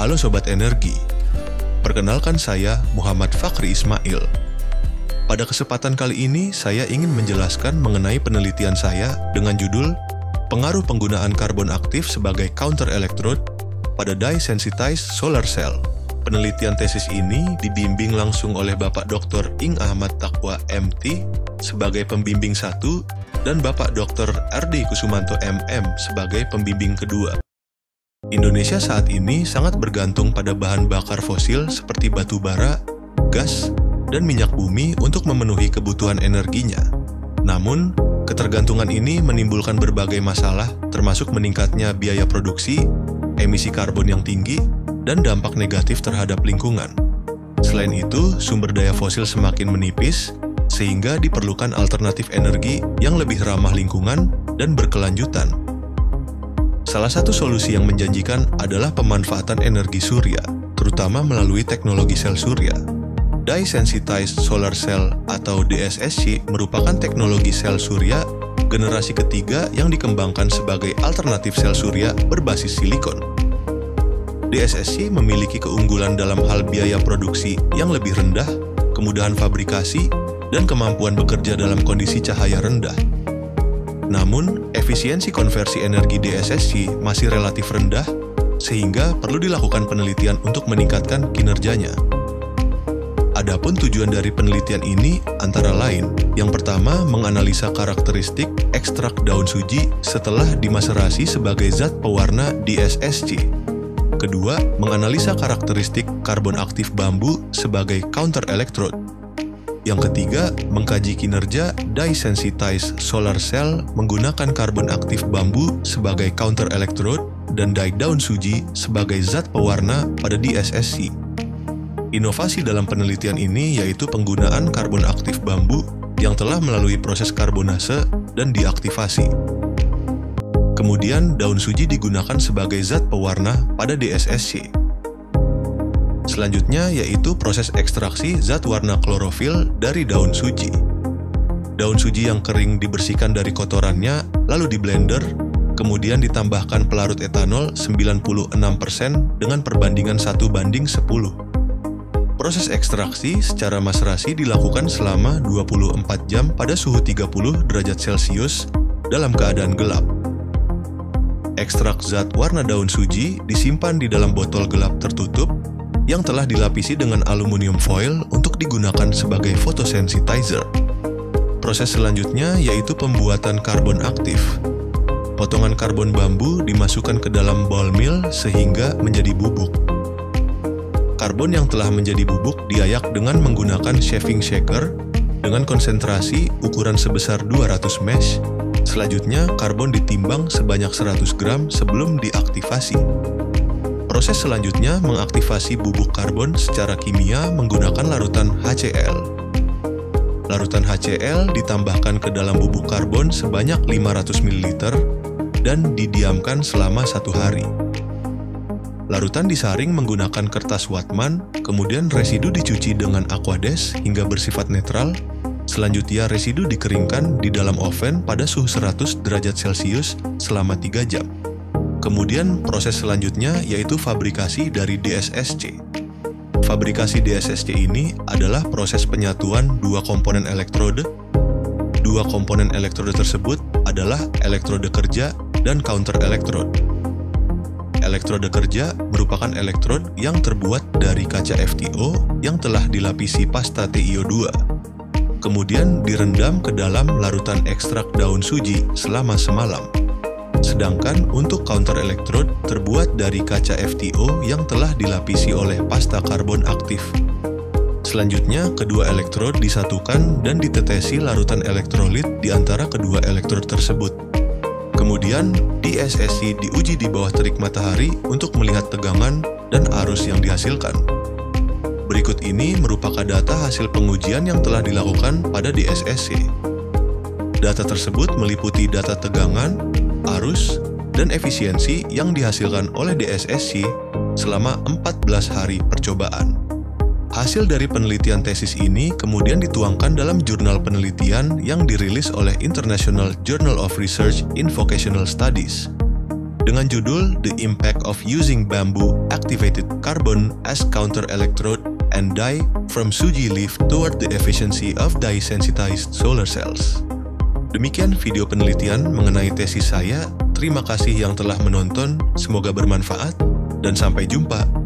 Halo Sobat Energi, perkenalkan saya Muhammad Fakhri Ismail. Pada kesempatan kali ini saya ingin menjelaskan mengenai penelitian saya dengan judul Pengaruh Penggunaan Karbon Aktif sebagai Counter Electrode pada Dye-Sensitized Solar Cell. Penelitian tesis ini dibimbing langsung oleh Bapak Dr. Ing Ahmad Taqwa MT sebagai pembimbing 1 dan Bapak Dr. R.D. Kusumanto MM sebagai pembimbing kedua. Indonesia saat ini sangat bergantung pada bahan bakar fosil seperti batu bara, gas, dan minyak bumi untuk memenuhi kebutuhan energinya. Namun, ketergantungan ini menimbulkan berbagai masalah termasuk meningkatnya biaya produksi, emisi karbon yang tinggi, dan dampak negatif terhadap lingkungan. Selain itu, sumber daya fosil semakin menipis, sehingga diperlukan alternatif energi yang lebih ramah lingkungan dan berkelanjutan. Salah satu solusi yang menjanjikan adalah pemanfaatan energi surya, terutama melalui teknologi sel surya. Dye-Sensitized Solar Cell atau DSSC merupakan teknologi sel surya generasi ketiga yang dikembangkan sebagai alternatif sel surya berbasis silikon. DSSC memiliki keunggulan dalam hal biaya produksi yang lebih rendah, kemudahan fabrikasi, dan kemampuan bekerja dalam kondisi cahaya rendah. Namun, efisiensi konversi energi DSSC masih relatif rendah, sehingga perlu dilakukan penelitian untuk meningkatkan kinerjanya. Adapun tujuan dari penelitian ini antara lain, yang pertama menganalisa karakteristik ekstrak daun suji setelah dimaserasi sebagai zat pewarna DSSC. Kedua, menganalisa karakteristik karbon aktif bambu sebagai counter electrode. Yang ketiga, mengkaji kinerja dye-sensitized solar cell menggunakan karbon aktif bambu sebagai counter electrode dan dye daun suji sebagai zat pewarna pada DSSC. Inovasi dalam penelitian ini yaitu penggunaan karbon aktif bambu yang telah melalui proses karbonase dan diaktifasi. Kemudian, daun suji digunakan sebagai zat pewarna pada DSSC. Selanjutnya yaitu proses ekstraksi zat warna klorofil dari daun suji. Daun suji yang kering dibersihkan dari kotorannya, lalu diblender, kemudian ditambahkan pelarut etanol 96% dengan perbandingan 1:10. Proses ekstraksi secara maserasi dilakukan selama 24 jam pada suhu 30 derajat Celcius dalam keadaan gelap. Ekstrak zat warna daun suji disimpan di dalam botol gelap tertutup yang telah dilapisi dengan aluminium foil untuk digunakan sebagai photosensitizer. Proses selanjutnya yaitu pembuatan karbon aktif. Potongan karbon bambu dimasukkan ke dalam ball mill sehingga menjadi bubuk. Karbon yang telah menjadi bubuk diayak dengan menggunakan shaving shaker dengan konsentrasi ukuran sebesar 200 mesh. Selanjutnya, karbon ditimbang sebanyak 100 gram sebelum diaktifasi. Proses selanjutnya mengaktifasi bubuk karbon secara kimia menggunakan larutan HCl. Larutan HCl ditambahkan ke dalam bubuk karbon sebanyak 500 ml dan didiamkan selama 1 hari. Larutan disaring menggunakan kertas Wattmann, kemudian residu dicuci dengan Aquades hingga bersifat netral. Selanjutnya residu dikeringkan di dalam oven pada suhu 100 derajat Celcius selama 3 jam. Kemudian proses selanjutnya yaitu fabrikasi dari DSSC. Fabrikasi DSSC ini adalah proses penyatuan dua komponen elektrode. Dua komponen elektrode tersebut adalah elektrode kerja dan counter electrode. Elektrode kerja merupakan elektrode yang terbuat dari kaca FTO yang telah dilapisi pasta TiO2. Kemudian direndam ke dalam larutan ekstrak daun suji selama semalam. Sedangkan untuk counter electrode terbuat dari kaca FTO yang telah dilapisi oleh pasta karbon aktif. Selanjutnya, kedua elektrode disatukan dan ditetesi larutan elektrolit di antara kedua elektrode tersebut. Kemudian, DSSC diuji di bawah terik matahari untuk melihat tegangan dan arus yang dihasilkan. Berikut ini merupakan data hasil pengujian yang telah dilakukan pada DSSC. Data tersebut meliputi data tegangan, arus, dan efisiensi yang dihasilkan oleh DSSC selama 14 hari percobaan. Hasil dari penelitian tesis ini kemudian dituangkan dalam jurnal penelitian yang dirilis oleh International Journal of Research in Vocational Studies. dengan judul The Impact of Using Bamboo Activated Carbon as Counter Electrode and Dye from Suji Leaf Toward the Efficiency of Dye-Sensitized Solar Cells. Demikian video penelitian mengenai tesis saya. Terima kasih yang telah menonton, semoga bermanfaat, dan sampai jumpa.